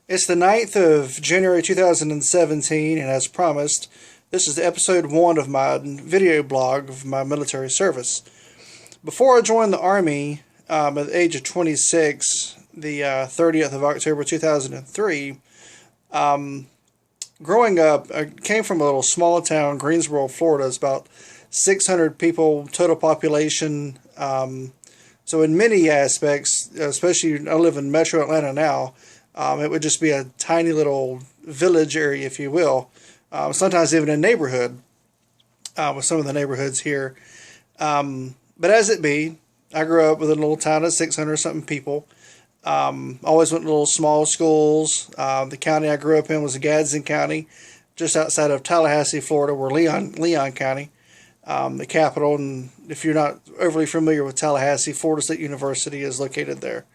It's the 9th of January 2017, and as promised, this is episode 1 of my video blog of my military service. Before I joined the Army at the age of 26, the 30th of October 2003, growing up, I came from a little small town, Greensboro, Florida. It's about 600 people, total population. So in many aspects, especially I live in Metro Atlanta now, it would just be a tiny little village area, if you will. Sometimes even a neighborhood with some of the neighborhoods here. But as it be, I grew up with a little town of 600 something people. Always went to little small schools. The county I grew up in was Gadsden County, just outside of Tallahassee, Florida, where Leon County, the capital. And if you're not overly familiar with Tallahassee, Florida State University is located there.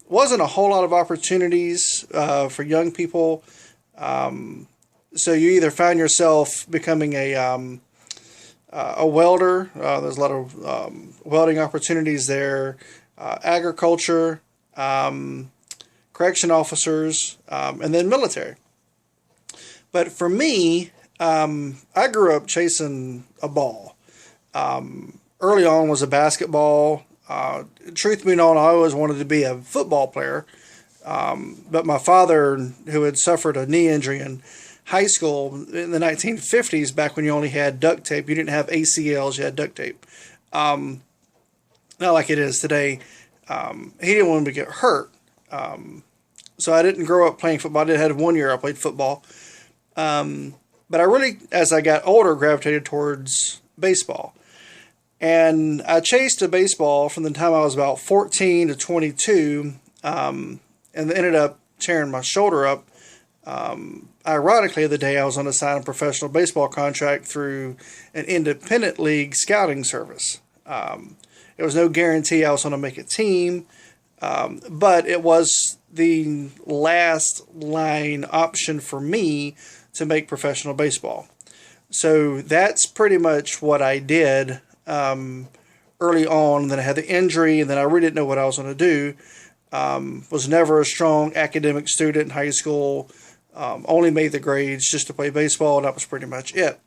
Wasn't a whole lot of opportunities for young people. So you either found yourself becoming a welder. There's a lot of welding opportunities there. Agriculture, correction officers, and then military. But for me, I grew up chasing a ball. Early on was a basketball. Truth be known, I always wanted to be a football player. But my father, who had suffered a knee injury in high school in the 1950s, back when you only had duct tape, you didn't have ACLs, you had duct tape. Not like it is today. He didn't want me to get hurt. So I didn't grow up playing football. I did have 1 year I played football. But I really, as I got older, gravitated towards baseball. And I chased a baseball from the time I was about 14 to 22, and ended up tearing my shoulder up. Ironically, the day I was on a signed professional baseball contract through an independent league scouting service. There was no guarantee I was going to make a team, but it was the last line option for me to make professional baseball. So that's pretty much what I did early on. And then I had the injury, and then I really didn't know what I was going to do. Was never a strong academic student in high school. Only made the grades just to play baseball, and that was pretty much it.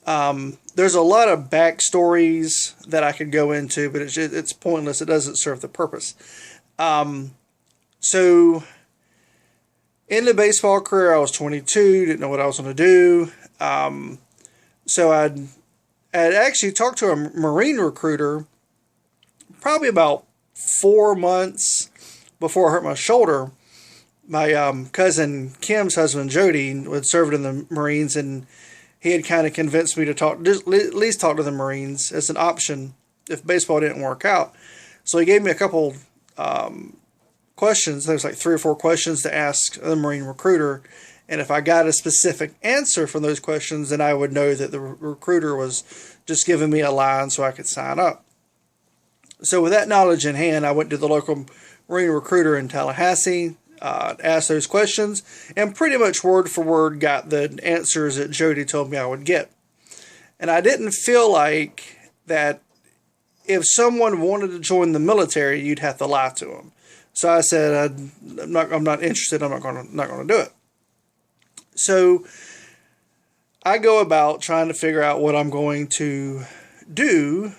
There's a lot of backstories that I could go into, but it's pointless. It doesn't serve the purpose. So in the baseball career, I was 22, didn't know what I was going to do. So I'd actually talked to a Marine recruiter probably about 4 months before I hurt my shoulder. My cousin Kim's husband Jody had served in the Marines, and he had kind of convinced me to at least talk to the Marines as an option if baseball didn't work out. So he gave me a couple questions. There was like 3 or 4 questions to ask the Marine recruiter, and if I got a specific answer from those questions, then I would know that the recruiter was just giving me a line so I could sign up. So with that knowledge in hand, I went to the local Marine recruiter in Tallahassee, asked those questions, and pretty much word for word got the answers that Jody told me I would get. And I didn't feel like that if someone wanted to join the military, you'd have to lie to them. So I said, I'm not interested. I'm not going to do it. So I go about trying to figure out what I'm going to do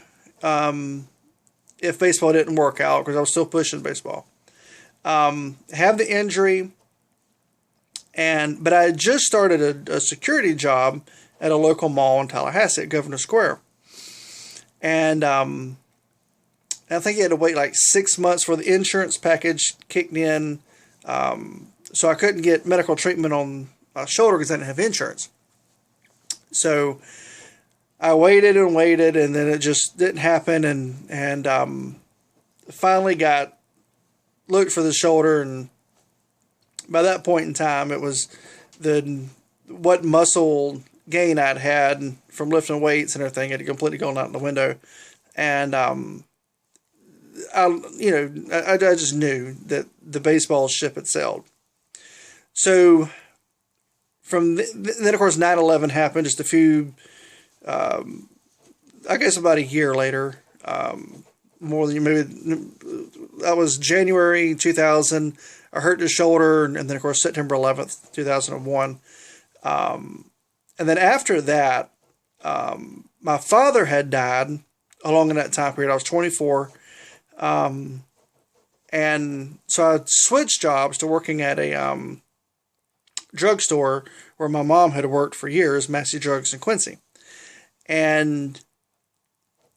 if baseball didn't work out, because I was still pushing baseball. Have the injury, but I had just started a security job at a local mall in Tallahassee at Governor Square. And I think you had to wait like 6 months for the insurance package kicked in. So I couldn't get medical treatment on my shoulder because I didn't have insurance. So I waited and waited, and then it just didn't happen. And finally looked for the shoulder, and by that point in time, it was what muscle gain I'd had from lifting weights and everything had completely gone out the window. And I just knew that the baseball ship had sailed. So then, of course, 9/11 happened just I guess about a year later. more than maybe. That was January 2000. I hurt the shoulder, and then of course September 11th, 2001. And then after that, my father had died along in that time period. I was 24. And so I switched jobs to working at a drugstore where my mom had worked for years, Massey Drugs in Quincy. And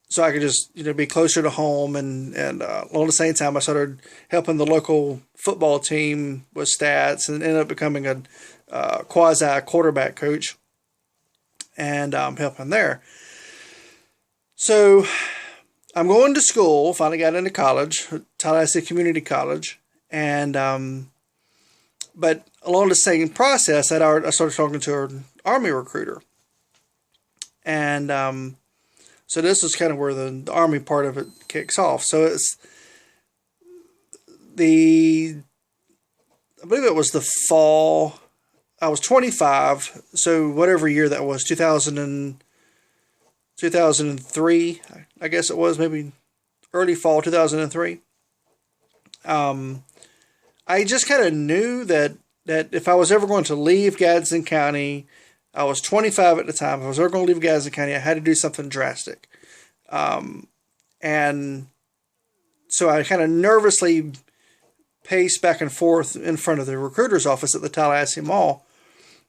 so I could just, be closer to home. And along the same time, I started helping the local football team with stats and ended up becoming a quasi quarterback coach and helping there. So I'm going to school, finally got into college, Tallahassee Community College. And, but along the same process, I started talking to an Army recruiter. And, so this is kind of where the Army part of it kicks off. So it's I believe it was the fall. I was 25. So whatever year that was, 2003, I guess it was, maybe early fall 2003. I just kind of knew that if I was ever going to leave Gadsden County, I was 25 at the time. If I was ever going to leave Gadsden County, I had to do something drastic. And so I kind of nervously paced back and forth in front of the recruiter's office at the Tallahassee Mall.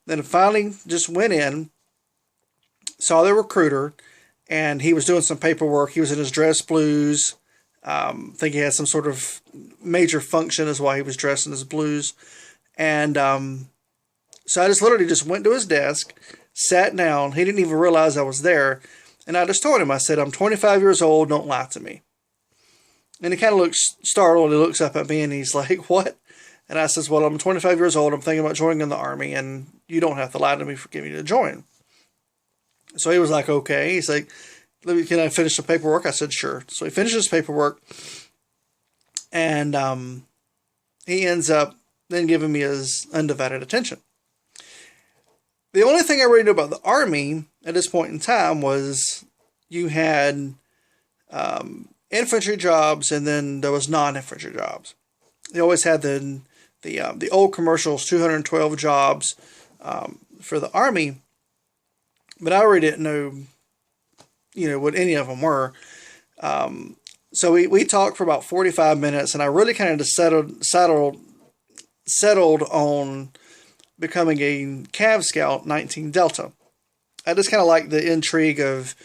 Then I finally just went in, saw the recruiter, and he was doing some paperwork. He was in his dress blues. I think he had some sort of major function is why he was dressed in his blues. And so I just literally just went to his desk, sat down. He didn't even realize I was there. And I just told him, I said, I'm 25 years old. Don't lie to me. And he kind of looks startled. He looks up at me and he's like, what? And I says, well, I'm 25 years old. I'm thinking about joining in the Army, and you don't have to lie to me for getting me to join. So he was like, okay. He's like, can I finish the paperwork? I said, sure. So he finishes paperwork, and he ends up then giving me his undivided attention. The only thing I really knew about the Army at this point in time was you had infantry jobs, and then there was non-infantry jobs. They always had the old commercials, 212 jobs for the Army, but I really didn't know, what any of them were. So we talked for about 45 minutes, and I really kind of just settled on becoming a Cav Scout 19 Delta. I just kind of like the intrigue of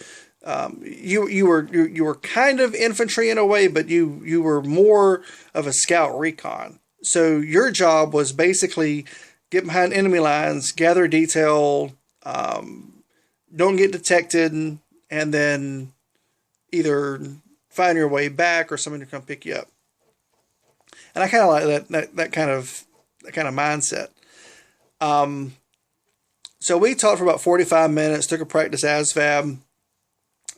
you were kind of infantry in a way, but you were more of a scout recon. So your job was basically get behind enemy lines, gather detail, don't get detected, and then either find your way back or somebody to come pick you up. And I kind of like that kind of mindset. So we talked for about 45 minutes, took a practice ASVAB,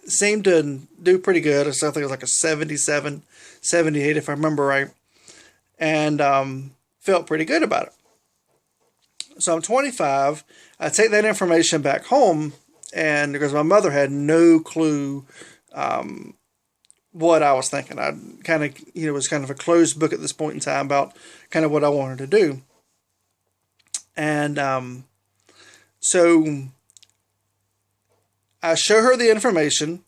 seemed to do pretty good. I think it was like a 77, 78 if I remember right, and felt pretty good about it. So I'm 25. I take that information back home, and because my mother had no clue what I was thinking. I kind of, was kind of a closed book at this point in time about kind of what I wanted to do. And so I show her the information,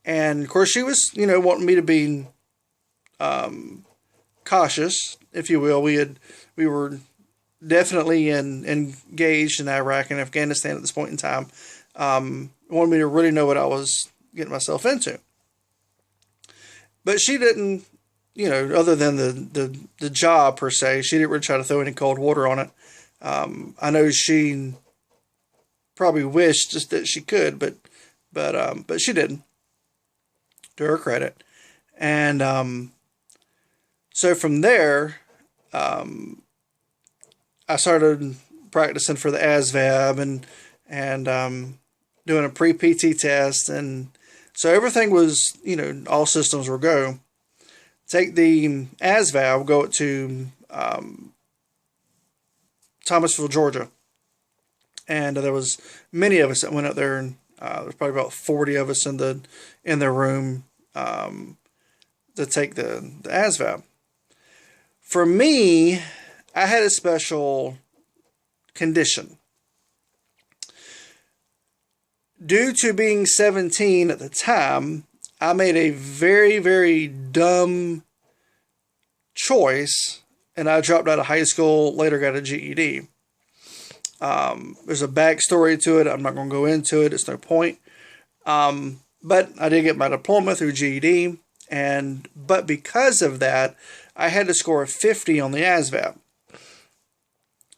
and of course she was, wanting me to be cautious, if you will. We were definitely engaged in Iraq and Afghanistan at this point in time. Wanted me to really know what I was getting myself into. But she didn't, other than the job per se, she didn't really try to throw any cold water on it. I know she probably wished just that she could, but she didn't, to her credit. And so from there, I started practicing for the ASVAB and doing a pre-PT test, and so everything was, all systems were go. Take the ASVAB, go to Thomasville, Georgia, and there was many of us that went up there, and there was probably about 40 of us in the room. to take the ASVAB. For me, I had a special condition. Due to being 17 at the time, I made a very, very dumb choice, and I dropped out of high school, later got a GED. There's a backstory to it. I'm not going to go into it. It's no point. But I did get my diploma through GED, but because of that, I had to score a 50 on the ASVAB.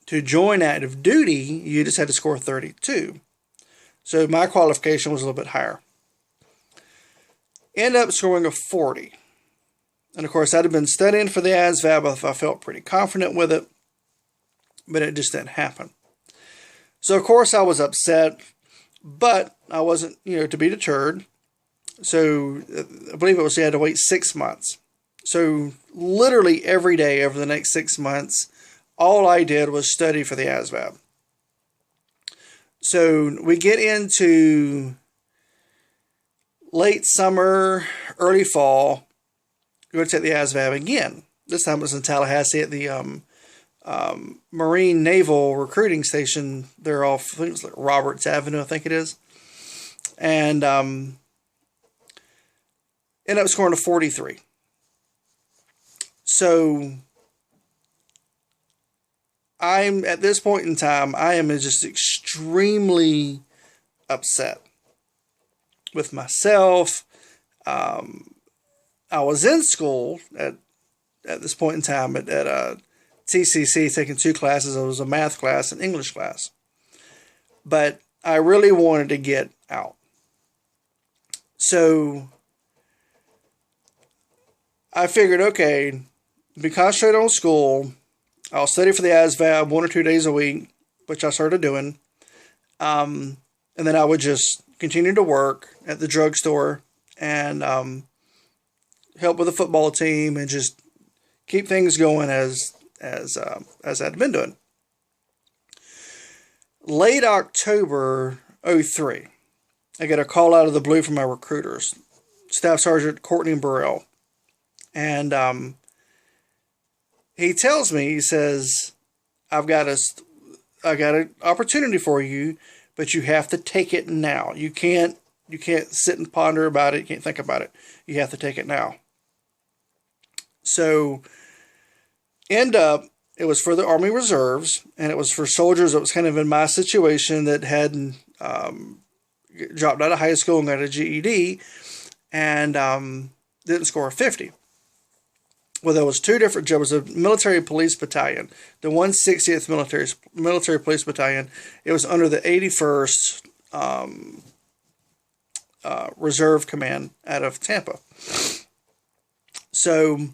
To join active duty, you just had to score 32. So my qualification was a little bit higher. Ended up scoring a 40. And of course, I'd have been studying for the ASVAB if I felt pretty confident with it, but it just didn't happen. So of course I was upset, but I wasn't, to be deterred. So I believe you had to wait 6 months. So literally every day over the next 6 months, all I did was study for the ASVAB. So we get into late summer, early fall, we're going to take the ASVAB again. This time it was in Tallahassee at the Marine Naval Recruiting Station. They're off, I think it was like Roberts Avenue, I think it is. And ended up scoring a 43. So I'm at this point in time, I am just extremely upset with myself. I was in school at this point in time at TCC, taking 2 classes. It was a math class and English class. But I really wanted to get out. So I figured, okay, be concentrated on school. I'll study for the ASVAB 1 or 2 days a week, which I started doing. And then I would just continue to work at the drugstore and help with the football team and just keep things going as I'd been doing. Late October 03, I get a call out of the blue from my recruiters, Staff Sergeant Courtney Burrell. And he tells me, he says, I got an opportunity for you, but you have to take it now. You can't sit and ponder about it. You can't think about it. You have to take it now. So, it was for the Army Reserves, and it was for soldiers that was kind of in my situation that had dropped out of high school and got a GED, and didn't score a 50. Well, there was 2 different jobs. There was a military police battalion, the 160th military police battalion. It was under the 81st Reserve Command out of Tampa. So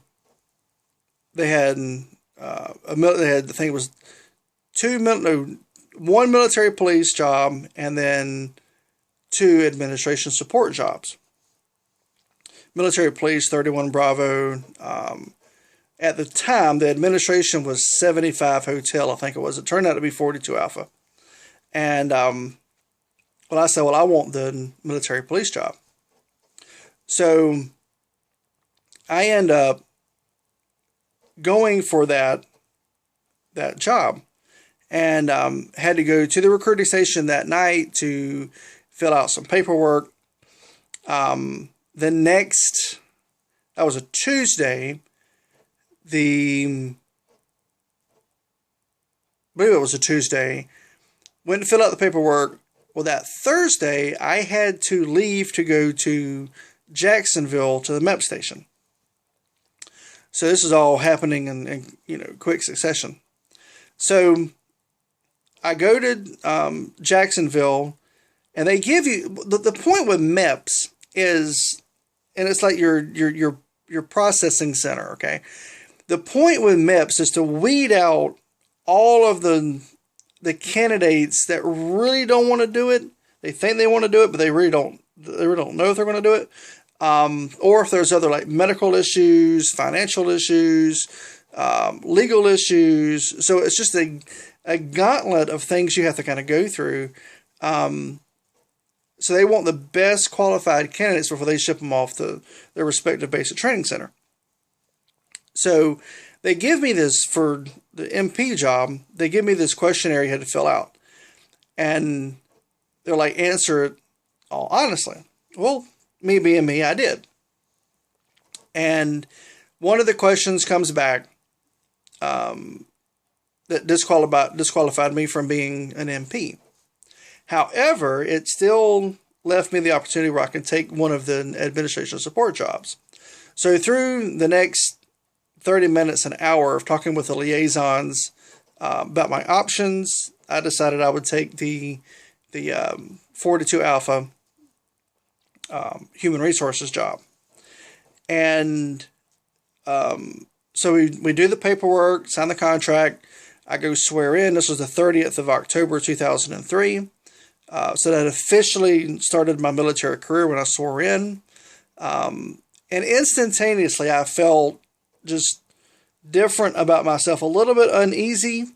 they had I think it was 1 military police job and then 2 administration support jobs. Military police, 31 Bravo. At the time, the administration was 75 Hotel, I think it was. It turned out to be 42 Alpha. And I said, I want the military police job. So I end up going for that job, and had to go to the recruiting station that night to fill out some paperwork. That was a Tuesday. I believe it was a Tuesday. Went to fill out the paperwork. Well, that Thursday, I had to leave to go to Jacksonville to the MEP station. So this is all happening in quick succession. So I go to Jacksonville, and they give you the point with MEPS is, and it's like your processing center. Okay, the point with MEPS is to weed out all of the candidates that really don't want to do it. They think they want to do it, but they really don't know if they're going to do it. Or if there's other like medical issues, financial issues, legal issues. So it's just a gauntlet of things you have to kind of go through. So they want the best qualified candidates before they ship them off to their respective basic training center. So they give me this for the MP job. They give me this questionnaire you had to fill out. And they're like, answer it all honestly. Well, me being me, I did. And one of the questions comes back that disqualified me from being an MP. However, it still left me the opportunity where I could take one of the administration support jobs. So through the next 30 minutes, an hour of talking with the liaisons about my options, I decided I would take the 42 Alpha human resources job. And so we do the paperwork, sign the contract. I go swear in. This was the 30th of October 2003. So that officially started my military career when I swore in. And instantaneously, I felt just different about myself, a little bit uneasy,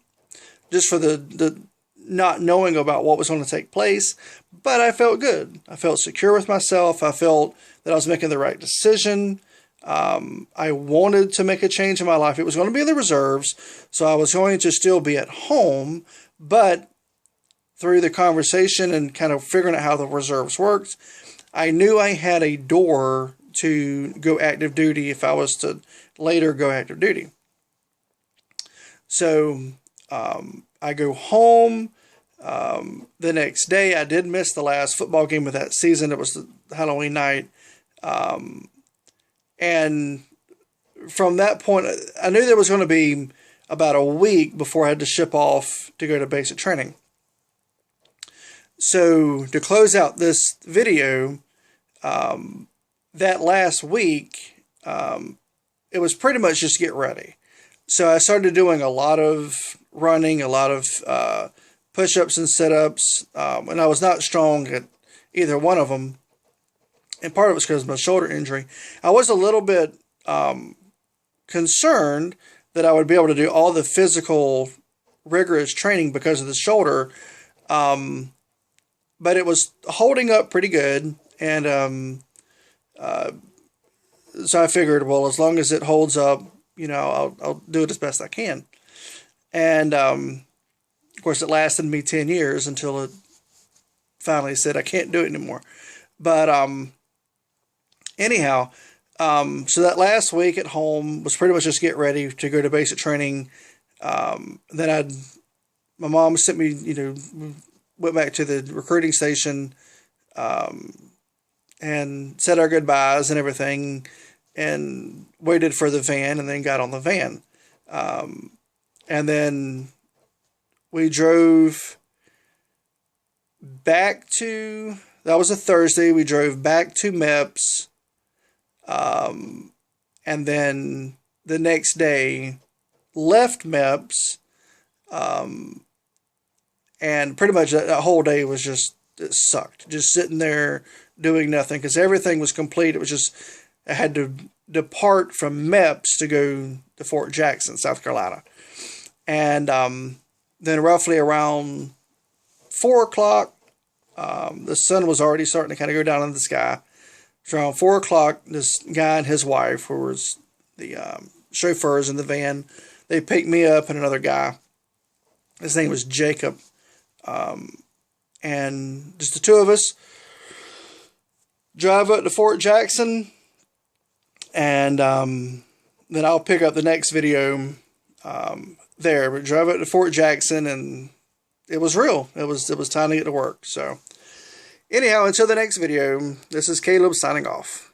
just for the not knowing about what was going to take place. But I felt good. I felt secure with myself. I felt that I was making the right decision. I wanted to make a change in my life. It was going to be in the reserves, so I was going to still be at home, but through the conversation and kind of figuring out how the reserves worked, I knew I had a door to go active duty if I was to later go active duty. So I go home. The next day, I did miss the last football game of that season. It was the Halloween night. And from that point, I knew there was going to be about a week before I had to ship off to go to basic training. So to close out this video, that last week, it was pretty much just get ready. So I started doing a lot of running, a lot of push-ups and sit-ups, and I was not strong at either one of them. And part of it was because of my shoulder injury. I was a little bit concerned that I would be able to do all the physical, rigorous training because of the shoulder. But it was holding up pretty good. And so I figured, well, as long as it holds up, you know, I'll do it as best I can. And of course, it lasted me 10 years until it finally said I can't do it anymore. But anyhow, so that last week at home was pretty much just get ready to go to basic training. Then my mom sent me, you know, went back to the recruiting station and said our goodbyes and everything, and waited for the van, and then got on the van. And then we drove back to, that was a Thursday, we drove back to MEPS. And then the next day left MEPS. And pretty much that whole day was just, it sucked. Just sitting there doing nothing because everything was complete. It was just, I had to depart from MEPS to go to Fort Jackson, South Carolina. And then roughly around 4 o'clock, the sun was already starting to kind of go down in the sky. So around 4 o'clock, this guy and his wife, who was the chauffeurs in the van, they picked me up and another guy. His name was Jacob. And just the two of us drive up to Fort Jackson. And then I'll pick up the next video there. We drove up to Fort Jackson, and it was real. It was time to get to work. So anyhow, until the next video, this is Caleb signing off.